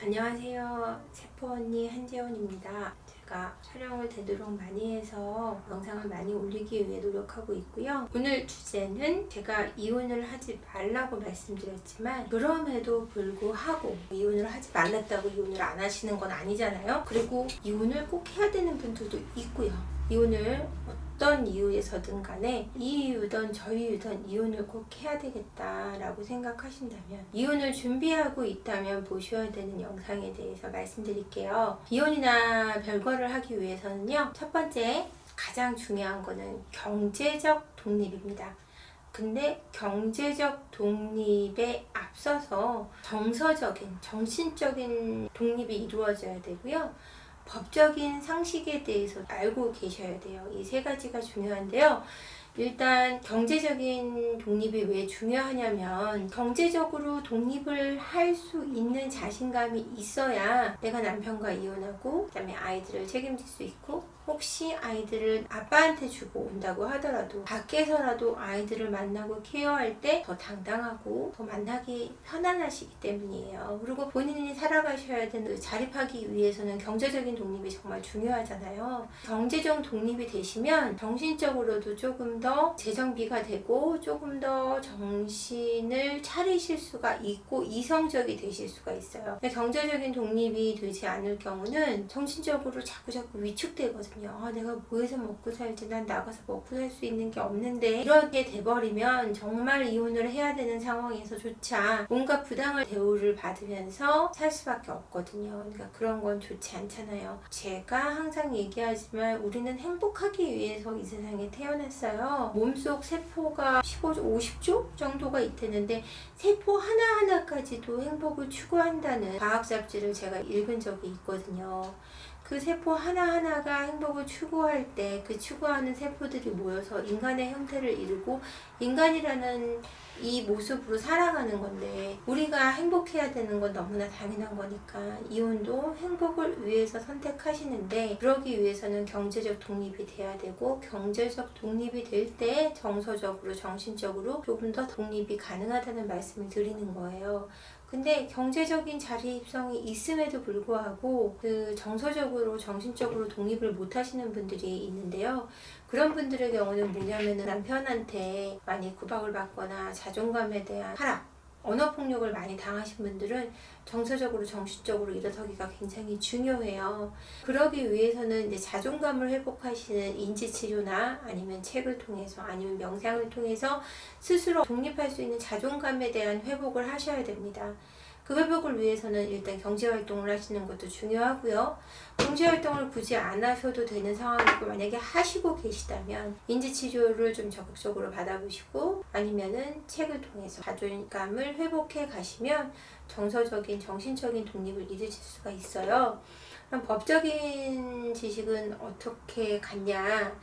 안녕하세요. 세포 언니 한재원입니다. 제가 촬영을 되도록 많이 해서 영상을 많이 올리기 위해 노력하고 있고요. 오늘 주제는 제가 이혼을 하지 말라고 말씀드렸지만 그럼에도 불구하고 이혼을 하지 말랐다고 이혼을 안 하시는 건 아니잖아요. 그리고 이혼을 꼭 해야 되는 분들도 있고요. 이혼을 어떤 이유에서든 간에 이 이유든 저 이유든 이혼을 꼭 해야 되겠다라고 생각하신다면 이혼을 준비하고 있다면 보셔야 되는 영상에 대해서 말씀드릴게요. 이혼이나 별거를 하기 위해서는요, 첫 번째 가장 중요한 거는 경제적 독립입니다. 근데 경제적 독립에 앞서서 정서적인, 정신적인 독립이 이루어져야 되고요. 법적인 상식에 대해서 알고 계셔야 돼요. 이 세 가지가 중요한데요. 일단 경제적인 독립이 왜 중요하냐면 경제적으로 독립을 할 수 있는 자신감이 있어야 내가 남편과 이혼하고 그다음에 아이들을 책임질 수 있고 혹시 아이들을 아빠한테 주고 온다고 하더라도 밖에서라도 아이들을 만나고 케어할 때 더 당당하고 더 만나기 편안하시기 때문이에요. 그리고 본인이 살아가셔야 되는 자립하기 위해서는 경제적인 독립이 정말 중요하잖아요. 경제적 독립이 되시면 정신적으로도 조금 더 재정비가 되고 조금 더 정신을 차리실 수가 있고 이성적이 되실 수가 있어요. 경제적인 독립이 되지 않을 경우는 정신적으로 자꾸자꾸 위축되거든요. 내가 뭐해서 먹고 살지, 난 나가서 먹고 살 수 있는 게 없는데 이렇게 돼버리면 정말 이혼을 해야 되는 상황에서조차 뭔가 부당한 대우를 받으면서 살 수밖에 없거든요. 그러니까 그런 건 좋지 않잖아요. 제가 항상 얘기하지만 우리는 행복하기 위해서 이 세상에 태어났어요. 몸속 세포가 15조, 50조 정도가 있다는데 세포 하나하나까지도 행복을 추구한다는 과학 잡지를 제가 읽은 적이 있거든요. 그 세포 하나하나가 행복을 추구할 때 그 추구하는 세포들이 모여서 인간의 형태를 이루고 인간이라는 이 모습으로 살아가는 건데 우리가 행복해야 되는 건 너무나 당연한 거니까 이혼도 행복을 위해서 선택하시는데 그러기 위해서는 경제적 독립이 돼야 되고 경제적 독립이 될 때 정서적으로 정신적으로 조금 더 독립이 가능하다는 말씀을 드리는 거예요. 근데 경제적인 자립성이 있음에도 불구하고 그 정서적으로 정신적으로 독립을 못 하시는 분들이 있는데요. 그런 분들의 경우는 뭐냐면은 남편한테 많이 구박을 받거나 자존감에 대한 하락, 언어폭력을 많이 당하신 분들은 정서적으로 정신적으로 일어서기가 굉장히 중요해요. 그러기 위해서는 이제 자존감을 회복하시는 인지치료나 아니면 책을 통해서 아니면 명상을 통해서 스스로 독립할 수 있는 자존감에 대한 회복을 하셔야 됩니다. 그 회복을 위해서는 일단 경제활동을 하시는 것도 중요하고요. 경제활동을 굳이 안 하셔도 되는 상황이고 만약에 하시고 계시다면 인지치료를 좀 적극적으로 받아보시고 아니면은 책을 통해서 자존감을 회복해 가시면 정서적인 정신적인 독립을 이루실 수가 있어요. 그럼 법적인 지식은 어떻게 갖냐?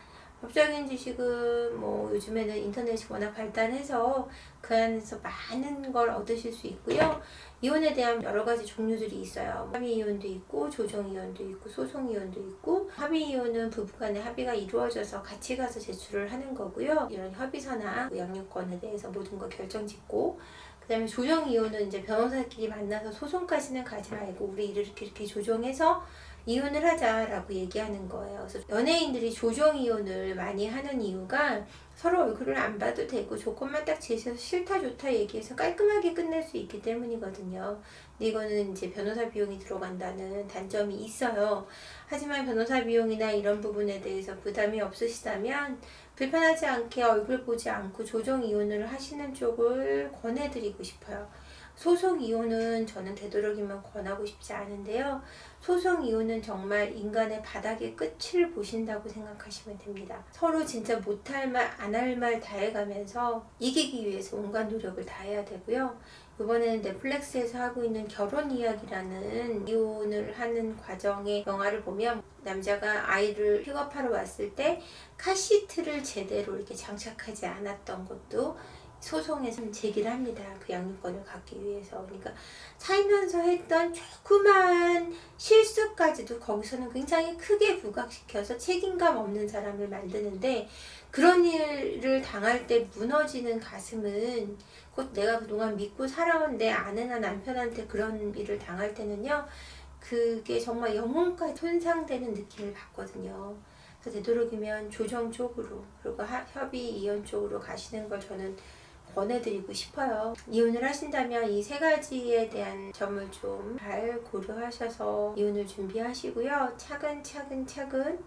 법적인 지식은 뭐 요즘에는 인터넷이 워낙 발달해서 그 안에서 많은 걸 얻으실 수 있고요. 이혼에 대한 여러 가지 종류들이 있어요. 합의 이혼도 있고 조정 이혼도 있고 소송 이혼도 있고 합의 이혼은 부부간의 합의가 이루어져서 같이 가서 제출을 하는 거고요. 이런 협의서나 양육권에 대해서 모든 걸 결정짓고 그 다음에 조정 이혼은 이제 변호사끼리 만나서 소송까지는 가지 말고 우리 이렇게 조정해서 이혼을 하자라고 얘기하는 거예요. 그래서 연예인들이 조정 이혼을 많이 하는 이유가 서로 얼굴을 안 봐도 되고 조건만 딱 제시해서 싫다 좋다 얘기해서 깔끔하게 끝낼 수 있기 때문이거든요. 근데 이거는 이제 변호사 비용이 들어간다는 단점이 있어요. 하지만 변호사 비용이나 이런 부분에 대해서 부담이 없으시다면 불편하지 않게 얼굴 보지 않고 조정 이혼을 하시는 쪽을 권해드리고 싶어요. 소송 이혼은 저는 되도록이면 권하고 싶지 않은데요. 소송 이혼은 정말 인간의 바닥의 끝을 보신다고 생각하시면 됩니다. 서로 진짜 못할 말, 안 할 말 다 해가면서 이기기 위해서 온갖 노력을 다해야 되고요. 이번에는 넷플릭스에서 하고 있는 결혼 이야기라는 이혼을 하는 과정의 영화를 보면 남자가 아이를 픽업하러 왔을 때 카시트를 제대로 이렇게 장착하지 않았던 것도 소송에서 제기를 합니다. 그 양육권을 갖기 위해서. 그러니까 살면서 했던 조그마한 실수까지도 거기서는 굉장히 크게 부각시켜서 책임감 없는 사람을 만드는데, 그런 일을 당할 때 무너지는 가슴은, 곧 내가 그동안 믿고 살아온 내 아내나 남편한테 그런 일을 당할 때는요, 그게 정말 영혼까지 손상되는 느낌을 받거든요. 그래서 되도록이면 조정 쪽으로, 그리고 협의 이혼 쪽으로 가시는 걸 저는 권해드리고 싶어요. 이혼을 하신다면 이 세 가지에 대한 점을 좀 잘 고려하셔서 이혼을 준비하시고요. 차근차근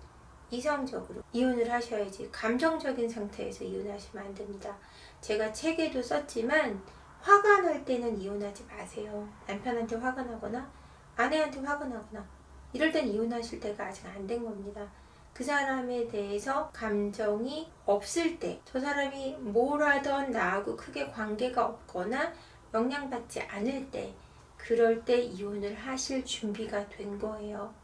이성적으로 이혼을 하셔야지, 감정적인 상태에서 이혼하시면 안 됩니다. 제가 책에도 썼지만 화가 날 때는 이혼하지 마세요. 남편한테 화가 나거나 아내한테 화가 나거나 이럴 땐 이혼하실 때가 아직 안 된 겁니다. 그 사람에 대해서 감정이 없을 때, 저 사람이 뭘 하던 나하고 크게 관계가 없거나 영향받지 않을 때, 그럴 때 이혼을 하실 준비가 된 거예요.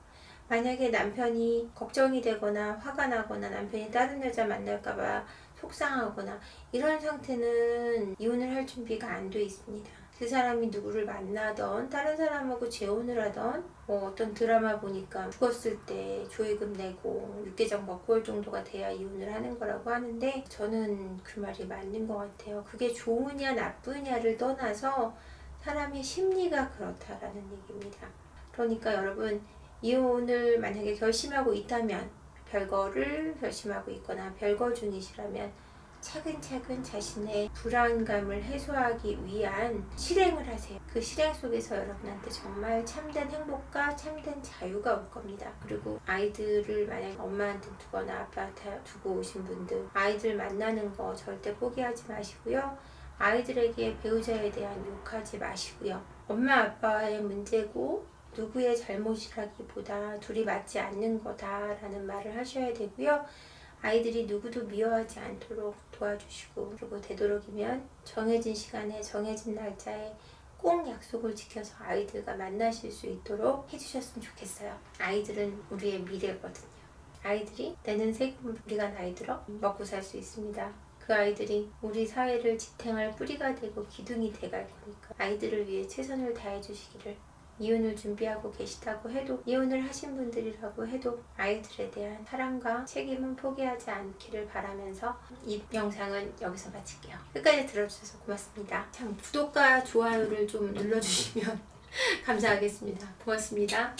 만약에 남편이 걱정이 되거나 화가 나거나 남편이 다른 여자 만날까봐 속상하거나 이런 상태는 이혼을 할 준비가 안 돼 있습니다. 그 사람이 누구를 만나던 다른 사람하고 재혼을 하던 어떤 드라마 보니까 죽었을 때 조의금 내고 육개장 먹고 올 정도가 돼야 이혼을 하는 거라고 하는데, 저는 그 말이 맞는 것 같아요. 그게 좋으냐 나쁘냐를 떠나서 사람의 심리가 그렇다라는 얘기입니다. 그러니까 여러분, 이혼을 만약에 결심하고 있다면, 별거를 결심하고 있거나 별거 중이시라면 차근차근 자신의 불안감을 해소하기 위한 실행을 하세요. 그 실행 속에서 여러분한테 정말 참된 행복과 참된 자유가 올 겁니다. 그리고 아이들을 만약에 엄마한테 두거나 아빠한테 두고 오신 분들, 아이들 만나는 거 절대 포기하지 마시고요. 아이들에게 배우자에 대한 욕하지 마시고요. 엄마 아빠의 문제고 누구의 잘못이라기보다 둘이 맞지 않는 거다라는 말을 하셔야 되고요. 아이들이 누구도 미워하지 않도록 도와주시고, 그리고 되도록이면 정해진 시간에 정해진 날짜에 꼭 약속을 지켜서 아이들과 만나실 수 있도록 해주셨으면 좋겠어요. 아이들은 우리의 미래거든요. 아이들이 내는 세금을 우리가 나이 들어 먹고 살 수 있습니다. 그 아이들이 우리 사회를 지탱할 뿌리가 되고 기둥이 돼갈 거니까 아이들을 위해 최선을 다해 주시기를. 이혼을 준비하고 계시다고 해도, 이혼을 하신 분들이라고 해도 아이들에 대한 사랑과 책임은 포기하지 않기를 바라면서 이 영상은 여기서 마칠게요. 끝까지 들어주셔서 고맙습니다. 참, 구독과 좋아요를 좀 눌러주시면 감사하겠습니다. 고맙습니다.